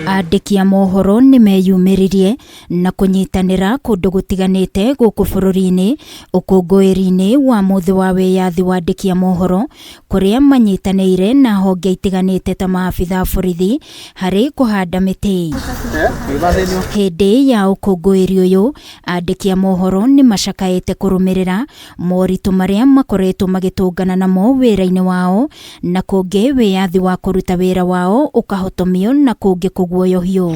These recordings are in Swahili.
Andĩki a mohoro nimeyumĩririe na kunyitanĩra kũndũ gũtiganĩte gũkũ bũrũri-inĩ ũkũngũĩri-inĩ wa mũthĩ wa wĩyathi wa andĩki a mohoro kũrĩa manyitanĩire na honge itiganĩte ta maabitha borithi harĩ kũhanda mĩtĩ. Hĩndĩ ya ũkũngũĩri ũyũ andĩki a mohoro nĩ macakaĩte kũrũmĩrĩra moritũ marĩa makoretwo magĩtũngana namo wĩra-inĩ wao na kũngĩ wĩyathi wa kũruta wĩra wao ũkahotomio na kũngĩ kũguoyohio.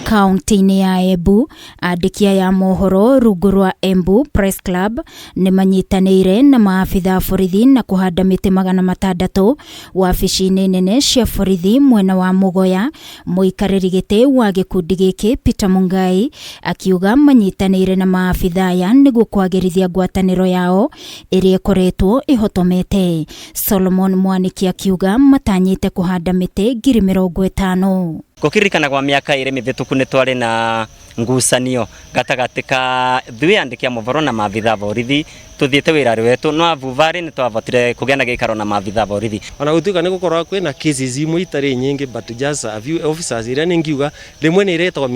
Kaunti-inĩ ya Embu, andĩki aya mohoro rungu rwa Embu Press Club nĩ manyitanĩire na maabitha borithi na kũhanda mĩtĩ 600 wabici-inĩ nene cia borithi mwena wa Mugoya. Mũikarĩri gĩtĩ wa gĩkundi gĩkĩ Peter Mungai akiuga manyitanĩire na maabitha aya nĩguo kwagĩrithia ngwatanĩro yao ĩrĩa ĩkoretwo ĩhotomete. Solomon Mwaniki akiuga matanyĩte kũhanda mĩtĩ 50,000. Gũkĩririkana kwa mĩaka ĩrĩ mĩhĩtũku nĩ twarĩ na ngucanio gatagatĩ ka ithuĩ andĩki a mohoro na maabitha borithi tuthiĩte wĩra wetu no avuvarĩ nĩ twavotire kũgĩa na gĩikaro na maabitha borithi. Ona gũtuĩka nĩ gũkorwo kwĩna cases imwe itarĩ nyingĩ but just a few officers iria nĩ ngiuga rĩmwe nĩ iretagwo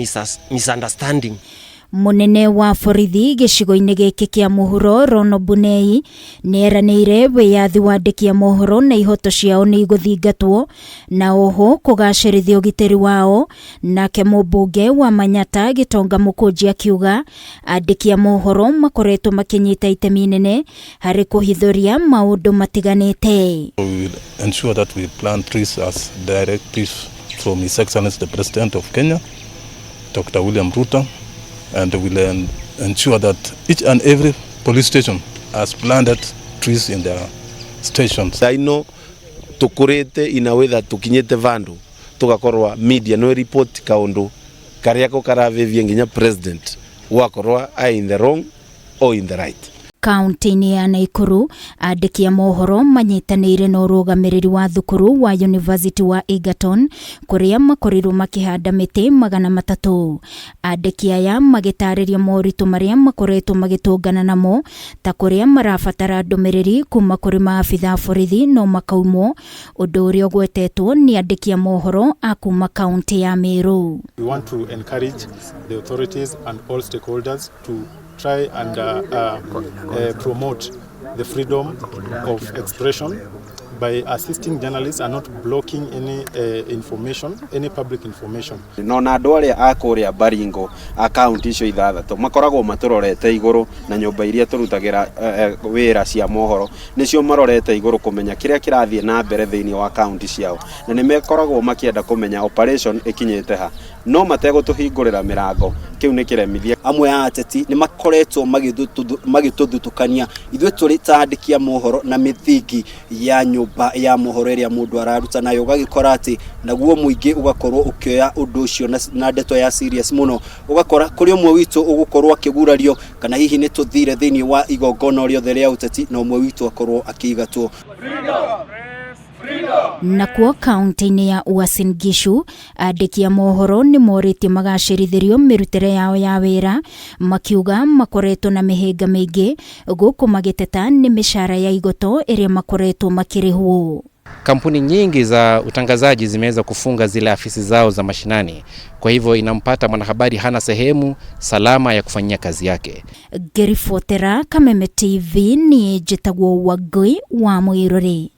misunderstanding. Munene wa borithi gĩcigo-inĩ gĩkĩ kĩa mũhuro Rono Bunei nĩeranĩire wĩyathi wa andĩki a mohoro na ihoto ciao nĩ igũthingatwo na oho kũgacĩrithia ũgitĩri wao. Nake mũmbunge wa Manyata Gitonga Mũkũnji akiuga andĩki a mohoro makoretwo makĩnyita itemi inene harĩ kũhithũria maũndũ matiganĩte. We will ensure that we plant trees as directives from His Excellency the President of Kenya, Dr. William Ruto, and we will ensure that each and every police station has planted trees in their stations. I know tukurete inaweza tukinyete vandu tugakorwa media no report kaundu kariako karavevia nginya president wakorwa in the wrong or in the right. Kaunti-inĩ ya Naikuru andĩki a mohoro manyitanĩire na ũrũgamĩrĩri wa thukuru wa University wa Egerton kũrĩa makorirwo makĩhanda mĩtĩ 300. Andĩki aya magĩtarĩria moritũ marĩa makoretwo magĩtũngana namo ta kũrĩa marabatara ndũmĩrĩri kuma kũrĩ maabitha borithi no makaumwo, ũndũ ũrĩa ũgwetetwo nĩ andĩki a mohoro a kuma kaunti ya Meru. We want to encourage the authorities and all stakeholders to try and promote the freedom of expression by assisting journalists and not blocking any information, any public information. No na andũ arĩa a kũrĩa Baringo akaunti icio ithathatũ makoragwo matũrorete igũrũ na nyũmba iria tũrutagĩra wĩra cia mohoro nĩcio marorete igũrũ kũmenya kĩrĩa kĩrathiĩ na mbere thĩinĩ wa akaunti ciao na nĩ mekoragwo makĩenda kũmenya operation ĩkinyĩte ha no mategũtũhingũrĩra mĩrango. Kĩu nĩ kĩremithia. Amwe a ateti nĩ makoretwo magĩtũthutũkania ithuĩ tũrĩ ta andĩki a mohoro na mĩthingi ya nyũmba ya mohoro ĩrĩa mũndũ araruta nayo ũgagĩkora atĩ naguo mũingĩ ũgakorwo ũkĩoya ũndũ ũcio na ndeto ya serious mũno. Ũgakora kũrĩ ũmwe witũ ũgũkorwo akĩgurario kana hihi nĩ tũthire thĩinĩ wa igongona rĩothe rĩa ũteti na ũmwe witũ akorwo akĩigatwo. Nakuo kaunti-inĩ ya Uasin Gishu andĩki a mohoro nĩ morĩtie magacĩrithĩrio mĩrutĩre yao ya wĩra, makiuga makoretwo na mĩhĩnga mĩingĩ gũkũ magĩteta nĩ mĩcara ya igoto ĩrĩa makoretwo makĩrĩhwo. Kampuni nyingi za utangazaji zimeweza kufunga zile afisi zao za mashinani. Kwa hivyo inampata mwanahabari hana sehemu salama ya kufanyia kazi yake. Gerifotera Kameme TV ni Jetagwo Wagoi wa Mwirore.